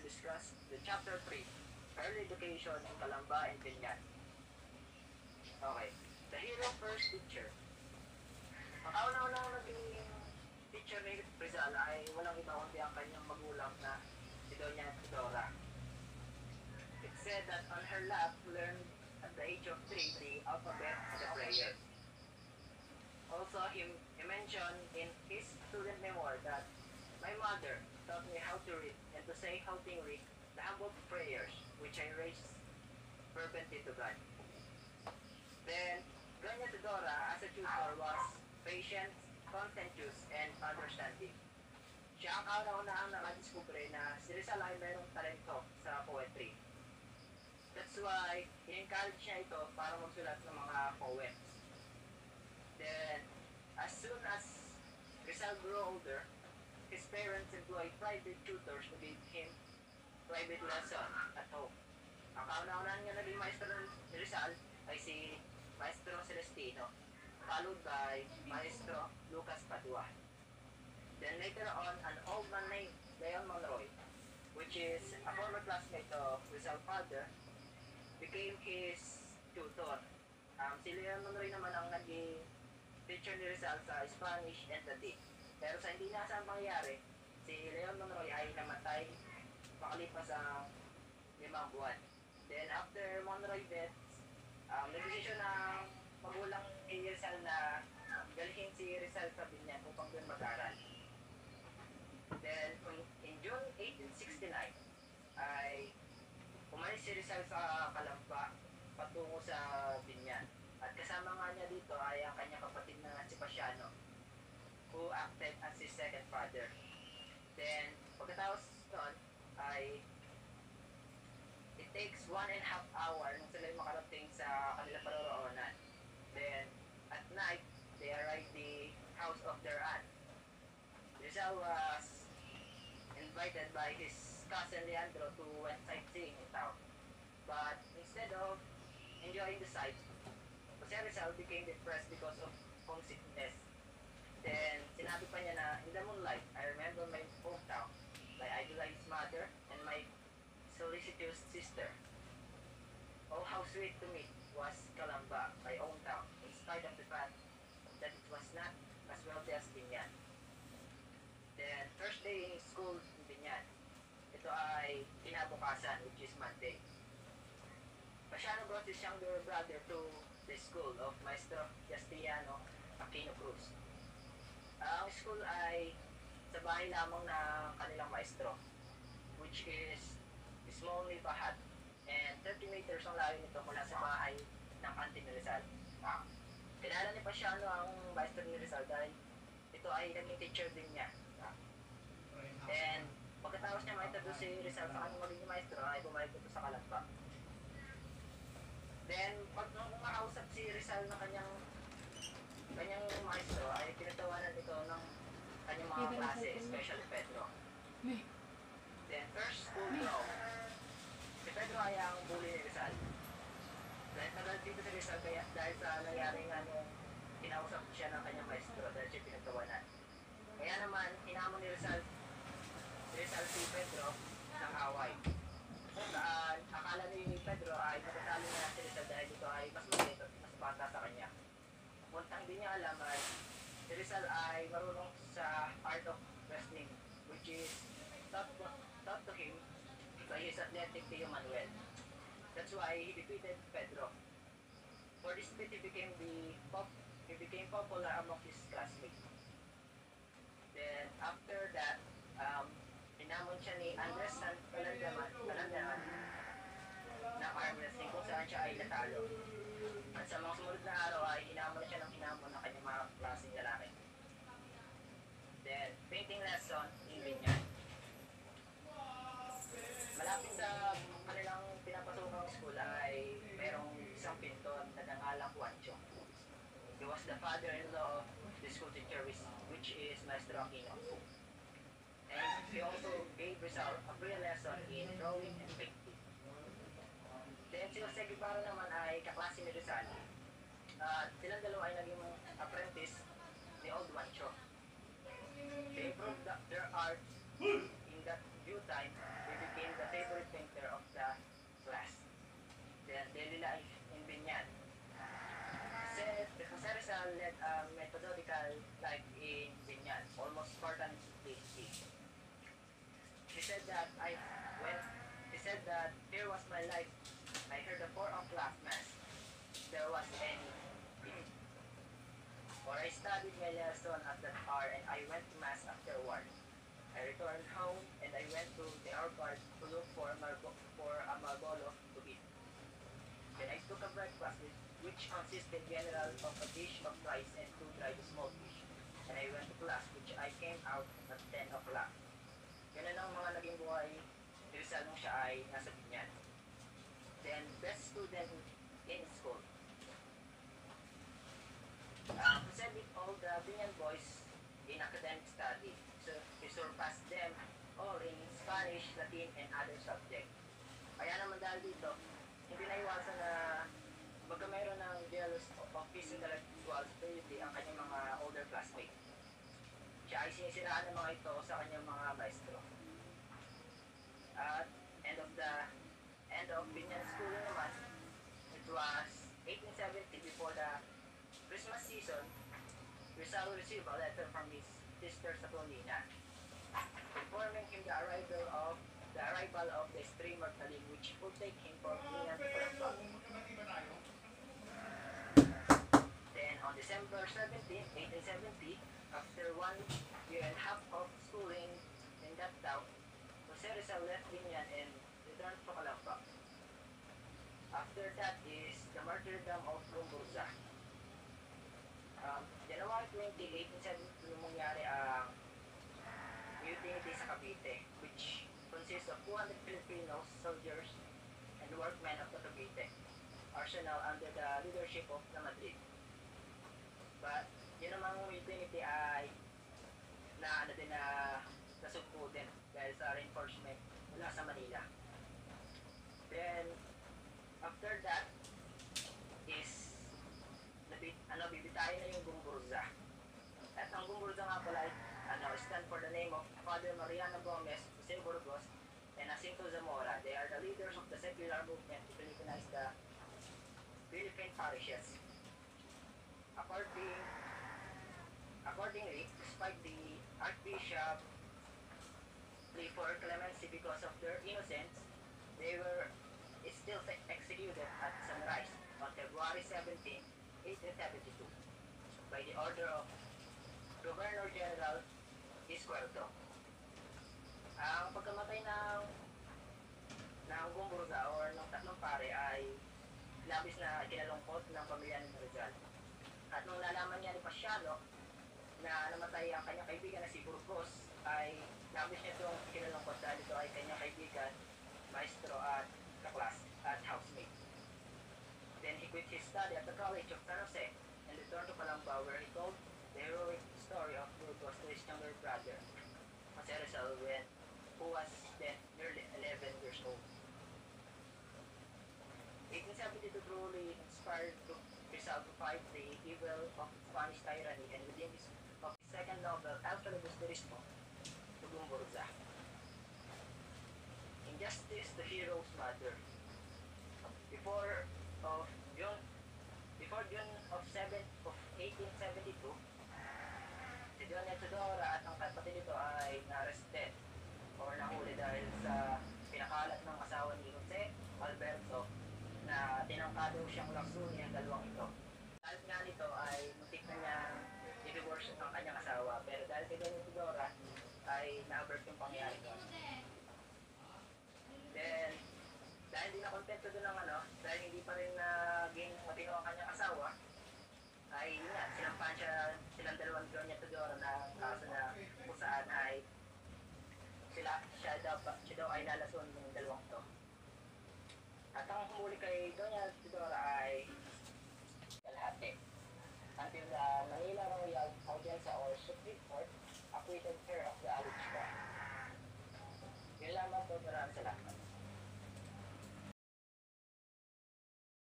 discuss the chapter 3, Early Education in Calamba and Binyan. Okay. The hero first teacher. Ang kauna-unang naging teacher ni Rizal ay walang iba kundi ang kanyang magulang na si Doña Dora. It said that on her lap learned at the age of 3 the alphabet and the prayer. Also, he mentioned in his student memoir that my mother taught me how to read and to say haltingly the humble prayers which I raised fervently to God. Then, Doña Dora as a tutor was patient, conscientious, and understanding. Siya ang kauna-unahang nakadiskubre na si Rizal ay mayroong talento sa poetry. That's why, in-encourage niya ito para magsulat ng mga poems. Then, as soon as Rizal grew older, his parents employed private tutors to give him private lesson at home. Ang kauna-unahan niya naging maestro ni Rizal ay si Maestro Celestino, followed by Maestro Lucas Padua. Then later on, an old man named Leon Monroy, which is a former classmate of Rizal's father, became his tutor. Si Leon Monroy naman ang naging teacher ni Rizal sa Spanish and Latin. Pero sa hindi nasang pangyayari, si Leon Monroy ay namatay makalipas ang 5 buwan. Then after Monroy death, nag-desisyon ng magulang ni Rizal na dalhin si Rizal sa Binyan upang doon mag-aral. Then in June 1869 ay umalis si Rizal sa Calamba patungo sa Binyan. At kasama nga niya dito ay ang kanyang kapatid na si Pasiano, who acted as his second father. Then, pagkatapos nun, ay it takes 1.5 hours nung sila makarating sa kanilang paroroonan. Then, at night, they arrived the house of their aunt. Rizal was invited by his cousin Leandro to went sightseeing in town. But instead of enjoying the sight, Jose Rizal became depressed because of homesickness. Then, sinabi pa niya na, in the moonlight, I remember my hometown, my idolized mother, and my solicitous sister. Oh, how sweet to me was Calamba, my hometown, in spite of the fact that it was not as wealthy as Binyan. Then, first day in school in Binyan, ito ay kinabukasan, which is Monday. Pasiano brought his younger brother to the school of Maestro Castellano Aquino Cruz. Ang school ay sa bahay lamang ng kanilang maestro, which is small Nipahat, and 30 meters ang layo nito mula sa bahay ng auntie ni Rizal. Kilala ni Pasiano ang maestro ni Rizal dahil ito ay naging teacher din niya. And pagkatapos niya ma-introduce si Rizal sa kanyang magiging maestro, ay bumalik ito sa Calamba. Then, pag nung makausap si Rizal na kanyang maestro, ay pinagtawanan ito ng kanyang mga klase, especially Pedro. Then, first school bro, si Pedro ay ang bully ni Rizal. Dahil tagal dito si Rizal dahil sa nangyari nga nung kinausap siya ng kanyang maestro dahil siya pinagtawanan. Kaya naman, hinamon ni Rizal si Pedro ng away. Kung saan, akala ni Pedro ay matatalo na si Rizal dahil ito ay mas maliit at mas bata sa kanya. Muntang hindi niya alam ay si Rizal ay marunong sa art of wrestling, which is taught to him by his athletic Tio Manuel. That's why he defeated Pedro. For this feat, he became popular among his classmates. Then after that, hinamon siya ni Andres San Palandaman ng arm wrestling kung saan siya ay natalo. At sa mga sumunod na araw ay hinamon siya ng hinamon ng kanyang mga klaseng lalaki. Then, painting lesson in Binyan. Malapit sa kanilang pinapasokang school ay merong isang pintor na nangalang Juancho. He was the father-in-law of the school teacher, which is Maestro Aquino. And he also gave Rizal a free lesson in drawing and painting. Then si Jose Guevara naman ay kaklase ni Rizal. Silang dalawa ay naging apprentice ni Old Juancho. They improved their art in that due time. They became the then daily life in Binyan. Jose Rizal led a methodical life in Binyan, almost Spartan-like. He said that here was my life. I heard the 4 o'clock mass. There was any or I studied my lesson at that hour and I went to mass afterward. I returned home and I went to the airport to look for a marbolo to eat. Then I took a breakfast which consisted general of a dish of rice and 2 dried small fish. And I went to class which I came out at 10 o'clock. Ganun ang mga naging buhay ni Rizal nung siya ay nasa Binyan. Then best student in school. Jose beat all the Binyan boys in academic study. So he surpassed them all in Spanish, Latin, and other subjects. Kaya naman dahil dito, hindi na iwasan na magka mayroon ng jealous of his intellectual superiority ang kanyang mga older classmates. Siya ay sinisiraan ng mga ito sa kanyang mga maestro. At end of Binyan School naman, it was 1870 before the Christmas season. Rizal received a letter from his sister sa Paulina, informing him the arrival of the streamer Talim, which would take him from Binyan to Palembang. Then on December 17, 1870, after 1 year and a half of schooling in that town, Jose Rizal left Binyan and returned to Calamba. After that is the martyrdom of Gumburza. January 20, 1872 nangyari ang mutiny sa Cavite, which consists of 200 Filipino soldiers and workmen of the Cavite arsenal under the leadership of the Madrid. But yun namang mutiny ay nasugpo din dahil sa reinforcement mula sa Manila. Then after that is bibitayin na yung Gumburza. At ang Gumburza nga pala ay stand for the name of Father Mariano Gomez, Jose Burgos, and Jacinto Zamora. They are the leaders of the secular movement to Philippinize the Philippine parishes. Accordingly, despite the Archbishop plea for clemency because of their innocence, they were still executed at sunrise on February 17, 1872 by the order of Governor General Iscuerdo. Ang pagkamatay ng Gumburza or ng tatlong pare ay labis na kinalungkot ng pamilya ni Rizal. At nung nalaman niya ni Pasiano na namatay ang kanyang kaibigan na si Burgos, ay labis niya itong kinalungkot dahil ito ay kanyang kaibigan, maestro at kaklas at housemate. Then he quit his study at the College of San Jose and returned to Calamba, where he told the heroic story of Burgos to his younger brother, Jose Rizal, who was then nearly 11 years old. 1872 truly inspired Rizal to fight the evil of Spanish tyranny, and within his second novel, El Filibusterismo, to Gumburza. Injustice, the hero's mother. Before June of 1872, si Doña Teodora at ang kapatid nito ay na-arrested or nahuli dahil sa pinakalat ng asawa ni Jose Alberto na tinangkado siyang laksuni ang dalawang ito. Dahil nga nito ay muntik na niyang i-divorce ng kanyang asawa, pero dahil kay Doña Teodora ay na-avert yung pangyayari doon. Then, dahil hindi na kontento doon ng dahil hindi pa rin naging matino ang kanyang asawa, ay yun nga, sinampahan silang dalawang Doña Teodora na kaso na kung saan ay siya daw ay lalason ng dalawang to. At ang humuli kay Doña Teodora ay kalahati. Until the Manila Royal Audiencia or Supreme Court acquitted her of the alleged crime. Yun lamang po, maraming salamat.